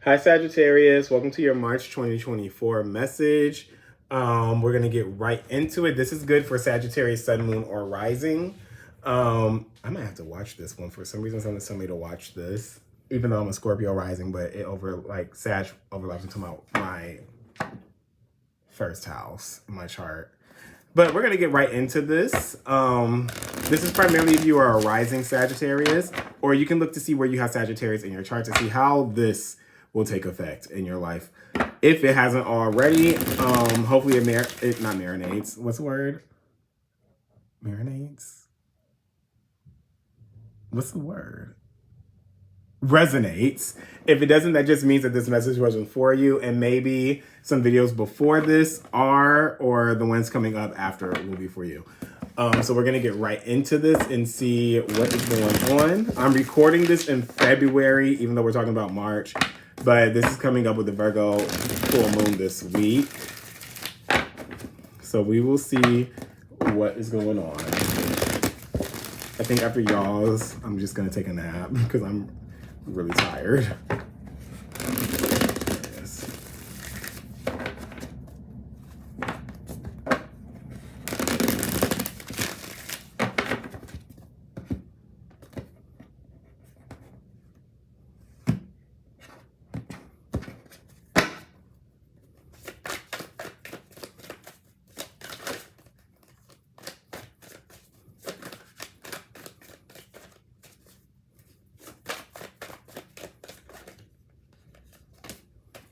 Hi, Sagittarius. Welcome to your March 2024 message. We're going to get right into it. This is good for Sagittarius, Sun, Moon, or Rising. I might have to watch this one. For some reason, someone told me to watch this, even though I'm a Scorpio rising, but Sag overlaps into my first house in my chart. But we're going to get right into this. This is primarily if you are a rising Sagittarius, or you can look to see where you have Sagittarius in your chart to see how this will take effect in your life. If it hasn't already, hopefully it not marinates. What's the word? Marinates? What's the word? Resonates. If it doesn't, that just means that this message wasn't for you, and maybe some videos before this are, or the ones coming up after will be for you. So we're gonna get right into this and see what is going on. I'm recording this in February, even though we're talking about March, but this is coming up with the Virgo full moon this week. So we will see what is going on. I think after y'all's, I'm just gonna take a nap because I'm really tired. Yes.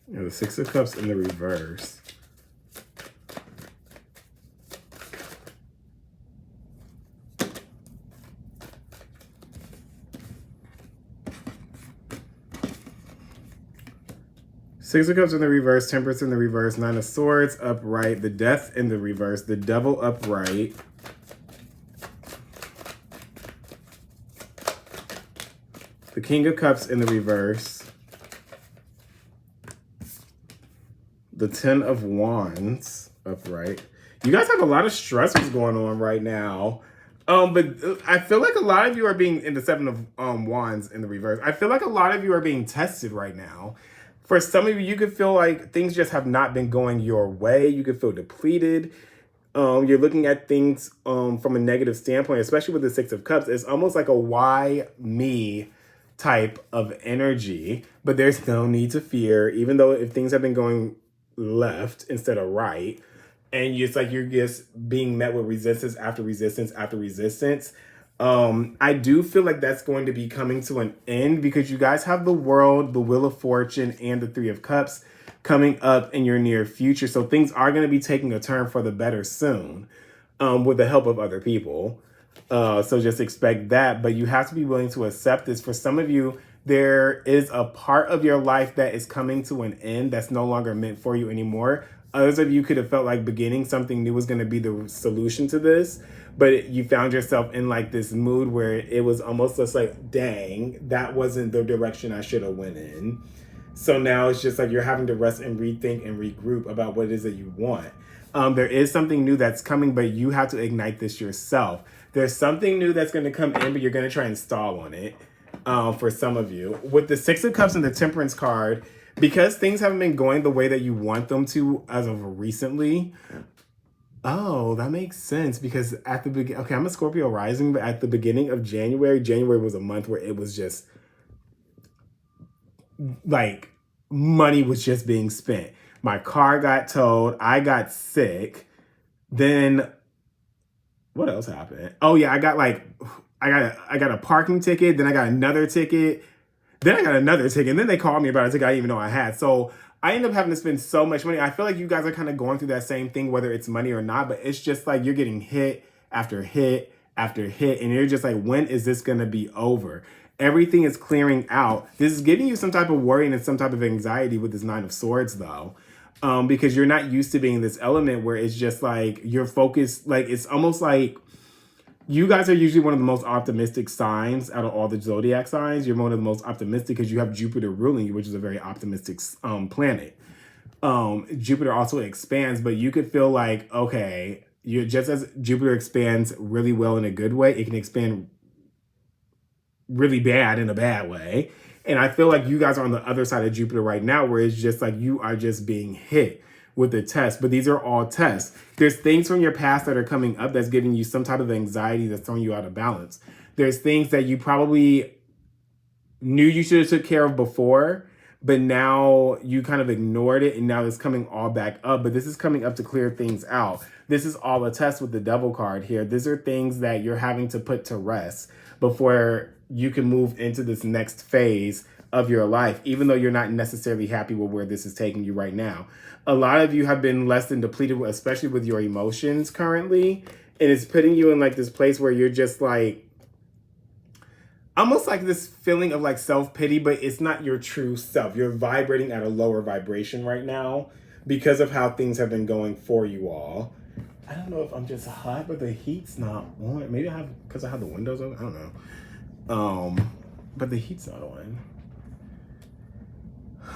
The Six of Cups in the reverse. Six of Cups in the reverse, Temperance in the reverse, Nine of Swords upright, the Death in the reverse, the Devil upright. The King of Cups in the reverse. The Ten of Wands upright. You guys have a lot of stresses going on right now. But I feel like a lot of you are being in the Seven of Wands in the reverse. I feel like a lot of you are being tested right now. For some of you, you could feel like things just have not been going your way. You could feel depleted. You're looking at things from a negative standpoint, especially with the Six of Cups. It's almost like a why me type of energy. But there's no need to fear, even though if things have been going left instead of right, and it's like you're just being met with resistance after resistance after resistance. I do feel like that's going to be coming to an end because you guys have the World, the Wheel of Fortune, and the Three of Cups coming up in your near future. So things are going to be taking a turn for the better soon, with the help of other people. So just expect that, but you have to be willing to accept this. For some of you, there is a part of your life that is coming to an end that's no longer meant for you anymore. Others of you could have felt like beginning something new was going to be the solution to this, but you found yourself in like this mood where it was almost just like, dang, that wasn't the direction I should have went in. So now it's just like you're having to rest and rethink and regroup about what it is that you want. There is something new that's coming, but you have to ignite this yourself. There's something new that's going to come in, but you're going to try and stall on it. For some of you, with the Six of Cups and the Temperance card, because things haven't been going the way that you want them to as of recently. Oh, that makes sense because at the beginning, okay, I'm a Scorpio rising, but at the beginning of January was a month where it was just like money was just being spent. My car got towed. I got sick. Then what else happened? Oh yeah, I got a parking ticket, then I got another ticket, then I got another ticket, and then they called me about a ticket I didn't even know I had. So I ended up having to spend so much money. I feel like you guys are kind of going through that same thing, whether it's money or not, but it's just like you're getting hit after hit after hit, and you're just like, when is this going to be over? Everything is clearing out. This is giving you some type of worry and some type of anxiety with this Nine of Swords, though. Because you're not used to being this element where it's just like you're focused, like it's almost like you guys are usually one of the most optimistic signs out of all the zodiac signs. You're one of the most optimistic because you have Jupiter ruling you, which is a very optimistic planet. Jupiter also expands, but you could feel like, okay, you just as Jupiter expands really well in a good way, it can expand really bad in a bad way. And I feel like you guys are on the other side of Jupiter right now, where it's just like you are just being hit with the test. But these are all tests. There's things from your past that are coming up that's giving you some type of anxiety that's throwing you out of balance. There's things that you probably knew you should have took care of before, but now you kind of ignored it, and now it's coming all back up. But this is coming up to clear things out. This is all a test with the Devil card here. These are things that you're having to put to rest before you can move into this next phase of your life, even though you're not necessarily happy with where this is taking you right now. A lot of you have been less than depleted, especially with your emotions currently, and it's putting you in like this place where you're just like, almost like this feeling of like self-pity, but it's not your true self. You're vibrating at a lower vibration right now because of how things have been going for you all. I don't know if I'm just hot, but the heat's not on. Maybe I have, because I have the windows open. I don't know. But the heat's not on.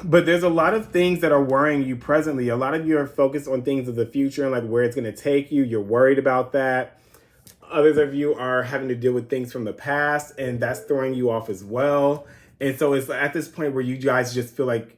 But there's a lot of things that are worrying you presently. A lot of you are focused on things of the future and like where it's going to take you. You're worried about that. Others of you are having to deal with things from the past, and that's throwing you off as well. And so it's at this point where you guys just feel like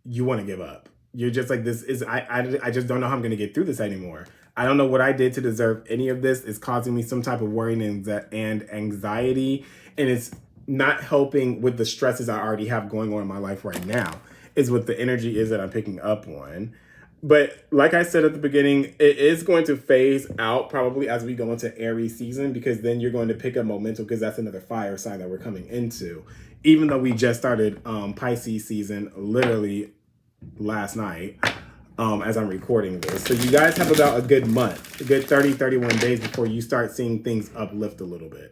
you want to give up. You're just like, this is, I just don't know how I'm going to get through this anymore. I don't know what I did to deserve any of this. It's causing me some type of worry and anxiety, and it's not helping with the stresses I already have going on in my life right now, is what the energy is that I'm picking up on. But like I said at the beginning, it is going to phase out probably as we go into Aries season, because then you're going to pick up momentum, because that's another fire sign that we're coming into. Even though we just started Pisces season literally last night as I'm recording this. So you guys have about a good month, a good 30, 31 days before you start seeing things uplift a little bit.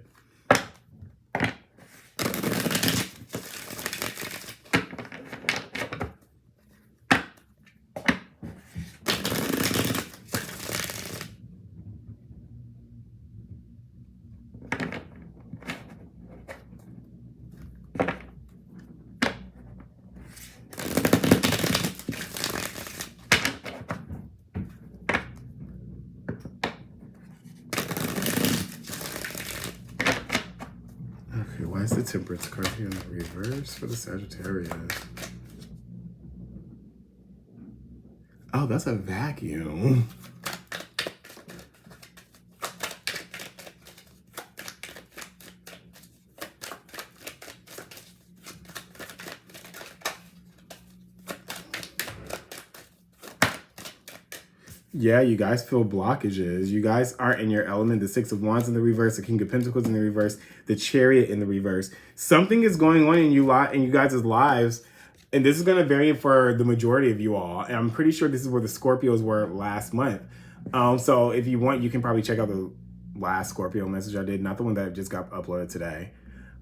Okay, why is the Temperance card here in the reverse for the Sagittarius? Oh, that's a vacuum. Yeah, you guys feel blockages. You guys aren't in your element. The Six of Wands in the reverse, the King of Pentacles in the reverse, the Chariot in the reverse. Something is going on in you guys' lives, and this is going to vary for the majority of you all. And I'm pretty sure this is where the Scorpios were last month. So if you want, you can probably check out the last Scorpio message I did, not the one that just got uploaded today.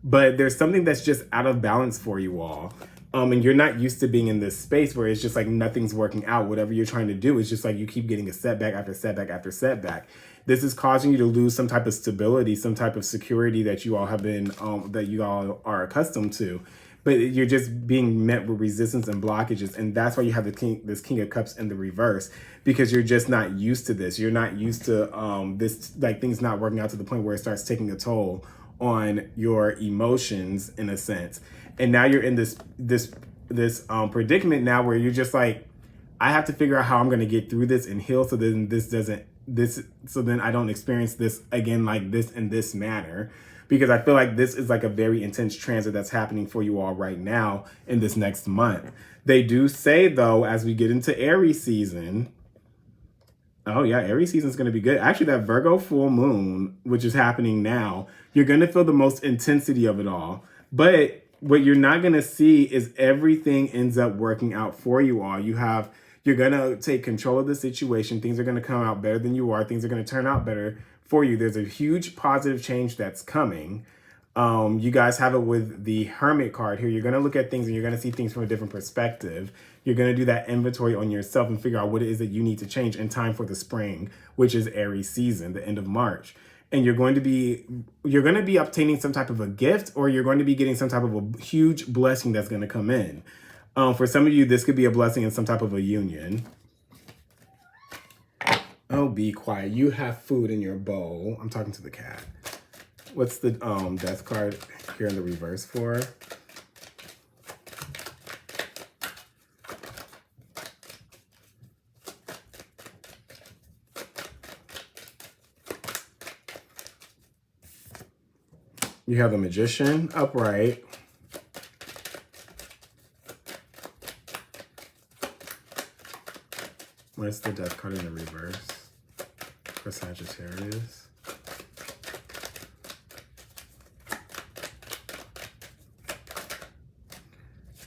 But there's something that's just out of balance for you all. And you're not used to being in this space where it's just like nothing's working out. Whatever you're trying to do is just like you keep getting a setback after setback after setback. This is causing you to lose some type of stability, some type of security that you all have been, that you all are accustomed to. But you're just being met with resistance and blockages. And that's why you have this King of Cups in the reverse, because you're just not used to this. You're not used to this, like things not working out to the point where it starts taking a toll on your emotions in a sense. And now you're in this predicament now where you're just like, I have to figure out how I'm going to get through this and heal, so then so then I don't experience this again like this in this manner, because I feel like this is like a very intense transit that's happening for you all right now in this next month. They do say though, as we get into Aries season, oh yeah, Aries season is going to be good. Actually, that Virgo full moon, which is happening now, you're going to feel the most intensity of it all. But what you're not going to see is everything ends up working out for you all. You're going to take control of the situation. Things are going to come out better than you are. Things are going to turn out better for you. There's a huge positive change that's coming. You guys have it with the Hermit card here. You're going to look at things and you're going to see things from a different perspective. You're going to do that inventory on yourself and figure out what it is that you need to change in time for the spring, which is Aries season, the end of March. And you're going to be obtaining some type of a gift, or you're going to be getting some type of a huge blessing that's going to come in. For some of you, this could be a blessing in some type of a union. Oh, be quiet. You have food in your bowl. I'm talking to the cat. What's the Death card here in the reverse for? You have the Magician upright. What's the Death card in the reverse for Sagittarius?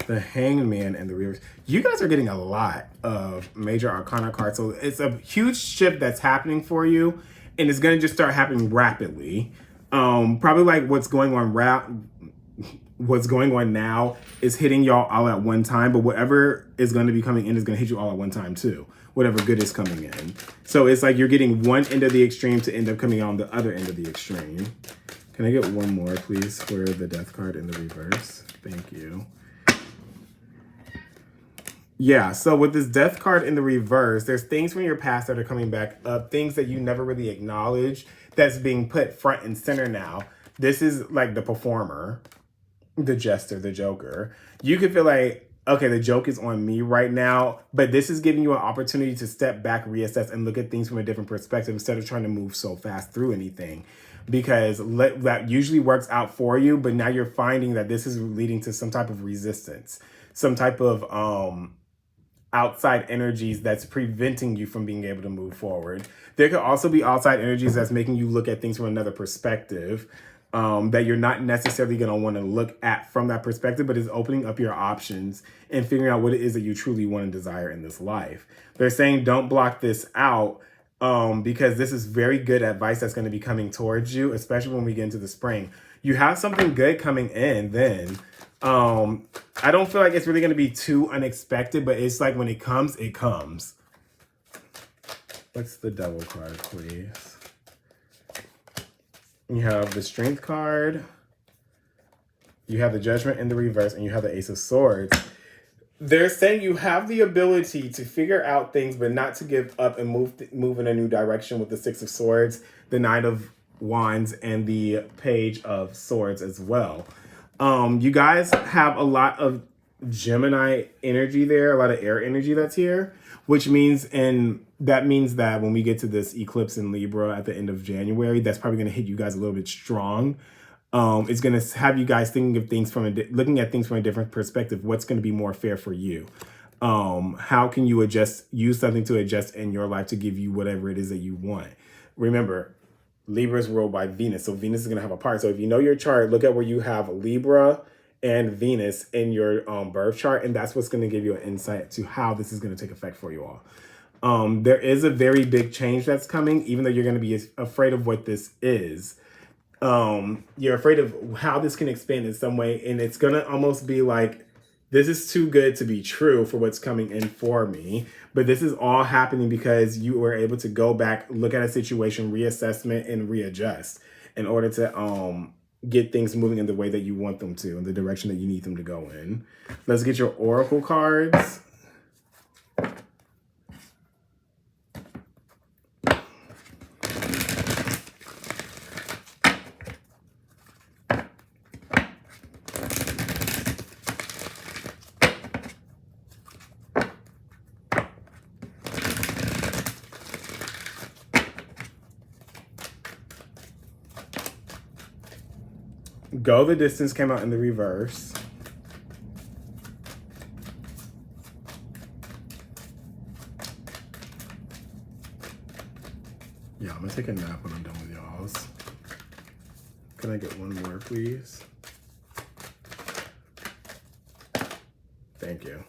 The Hangman and the reverse. You guys are getting a lot of major arcana cards. So it's a huge shift that's happening for you. And it's going to just start happening rapidly. Probably like what's going on now is hitting y'all all at one time. But whatever is going to be coming in is going to hit you all at one time too. Whatever good is coming in. So it's like you're getting one end of the extreme to end up coming on the other end of the extreme. Can I get one more, please, for the Death card in the reverse? Thank you. Yeah, so with this Death card in the reverse, there's things from your past that are coming back up, things that you never really acknowledged that's being put front and center now. This is like the performer, the jester, the joker. You could feel like, okay, the joke is on me right now, but this is giving you an opportunity to step back, reassess, and look at things from a different perspective instead of trying to move so fast through anything. Because that usually works out for you, but now you're finding that this is leading to some type of resistance, some type of outside energies that's preventing you from being able to move forward. There could also be outside energies that's making you look at things from another perspective that you're not necessarily going to want to look at from that perspective, but is opening up your options and figuring out what it is that you truly want and desire in this life. They're saying don't block this out because this is very good advice that's going to be coming towards you, especially when we get into the spring. You have something good coming in then. I don't feel like it's really going to be too unexpected, but it's like when it comes, it comes. What's the Devil card, please? You have the Strength card. You have the Judgment in the reverse, and you have the Ace of Swords. They're saying you have the ability to figure out things, but not to give up and move in a new direction with the Six of Swords, the Knight of Wands, and the Page of Swords as well. You guys have a lot of Gemini energy there, a lot of air energy that's here, which means, and that means that when we get to this eclipse in Libra at the end of January, that's probably going to hit you guys a little bit strong. It's going to have you guys thinking of things looking at things from a different perspective. What's going to be more fair for you? How can you use something to adjust in your life to give you whatever it is that you want? Remember, Libra is ruled by Venus, so Venus is going to have a part. So if you know your chart, look at where you have Libra and Venus in your birth chart, and that's what's going to give you an insight to how this is going to take effect for you all. There is a very big change that's coming, even though you're going to be afraid of what this is. You're afraid of how this can expand in some way, and it's going to almost be like, this is too good to be true for what's coming in for me. But this is all happening because you were able to go back, look at a situation, reassessment, and readjust in order to get things moving in the way that you want them to, in the direction that you need them to go in. Let's get your oracle cards. Go the Distance came out in the reverse. Yeah, I'm gonna take a nap when I'm done with y'all's. Can I get one more, please? Thank you.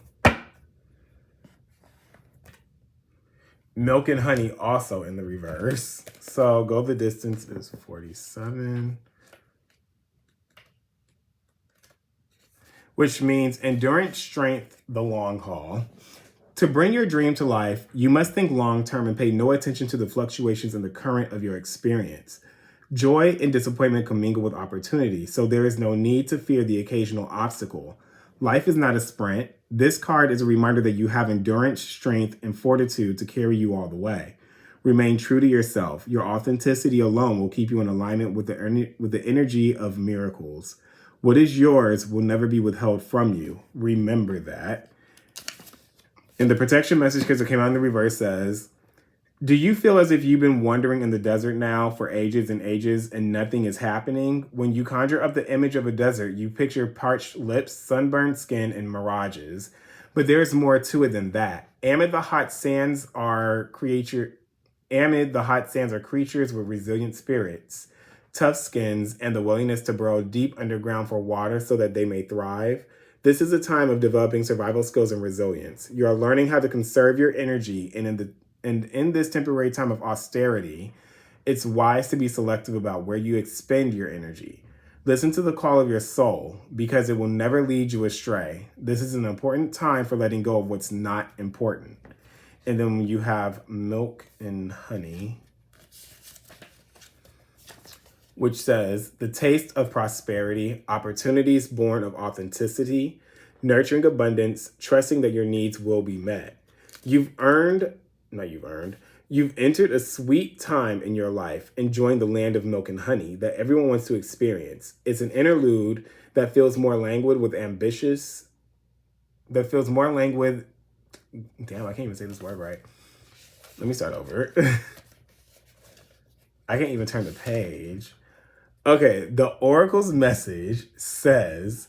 Milk and Honey also in the reverse. So Go the Distance is 47. Which means endurance, strength, the long haul. To bring your dream to life, you must think long-term and pay no attention to the fluctuations in the current of your experience. Joy and disappointment commingle with opportunity, so there is no need to fear the occasional obstacle. Life is not a sprint. This card is a reminder that you have endurance, strength, and fortitude to carry you all the way. Remain true to yourself. Your authenticity alone will keep you in alignment with the energy of miracles. What is yours will never be withheld from you. Remember that. And the protection message, because it came out in the reverse, says, Do you feel as if you've been wandering in the desert now for ages and ages and nothing is happening? When you conjure up the image of a desert, you picture parched lips, sunburned skin, and mirages. But there's more to it than that. Amid the hot sands are creatures with resilient spirits, tough skins, and the willingness to burrow deep underground for water so that they may thrive. This is a time of developing survival skills and resilience. You are learning how to conserve your energy, and in this temporary time of austerity, it's wise to be selective about where you expend your energy. Listen to the call of your soul because it will never lead you astray. This is an important time for letting go of what's not important. And then you have milk and honey, which says the taste of prosperity, opportunities born of authenticity, nurturing abundance, trusting that your needs will be met. You've entered a sweet time in your life, enjoying the land of milk and honey that everyone wants to experience. It's an interlude that feels more languid with ambitious, that feels more languid. Damn, I can't even say this word right. Let me start over. I can't even turn the page. Okay, the Oracle's message says,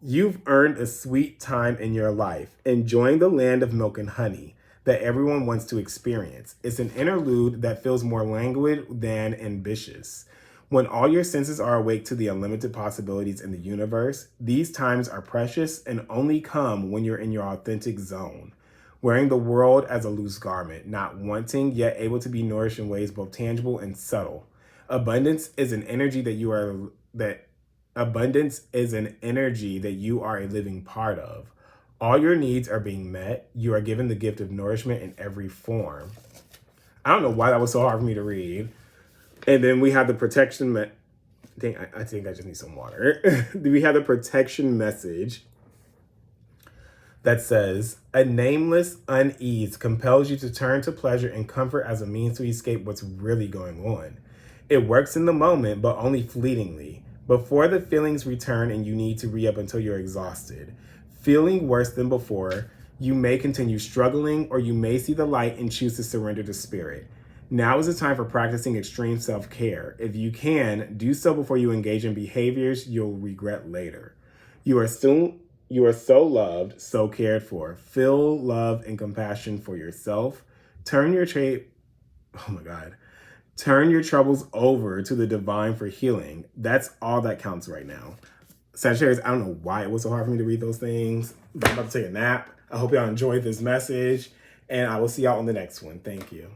you've earned a sweet time in your life, enjoying the land of milk and honey that everyone wants to experience. It's an interlude that feels more languid than ambitious. When all your senses are awake to the unlimited possibilities in the universe, these times are precious and only come when you're in your authentic zone. Wearing the world as a loose garment, not wanting, yet able to be nourished in ways both tangible and subtle. Abundance is an energy that you are a living part of. All your needs are being met. You are given the gift of nourishment in every form. I don't know why that was so hard for me to read. And then we have the protection. I think I just need some water. We have the protection message that says, a nameless unease compels you to turn to pleasure and comfort as a means to escape what's really going on. It works in the moment, but only fleetingly. Before the feelings return and you need to re-up until you're exhausted. Feeling worse than before, you may continue struggling or you may see the light and choose to surrender to spirit. Now is the time for practicing extreme self-care. If you can, do so before you engage in behaviors you'll regret later. You are so loved, so cared for. Feel love and compassion for yourself. Turn your troubles over to the divine for healing. That's all that counts right now. Sagittarius, I don't know why it was so hard for me to read those things, but I'm about to take a nap. I hope y'all enjoyed this message, and I will see y'all on the next one. Thank you.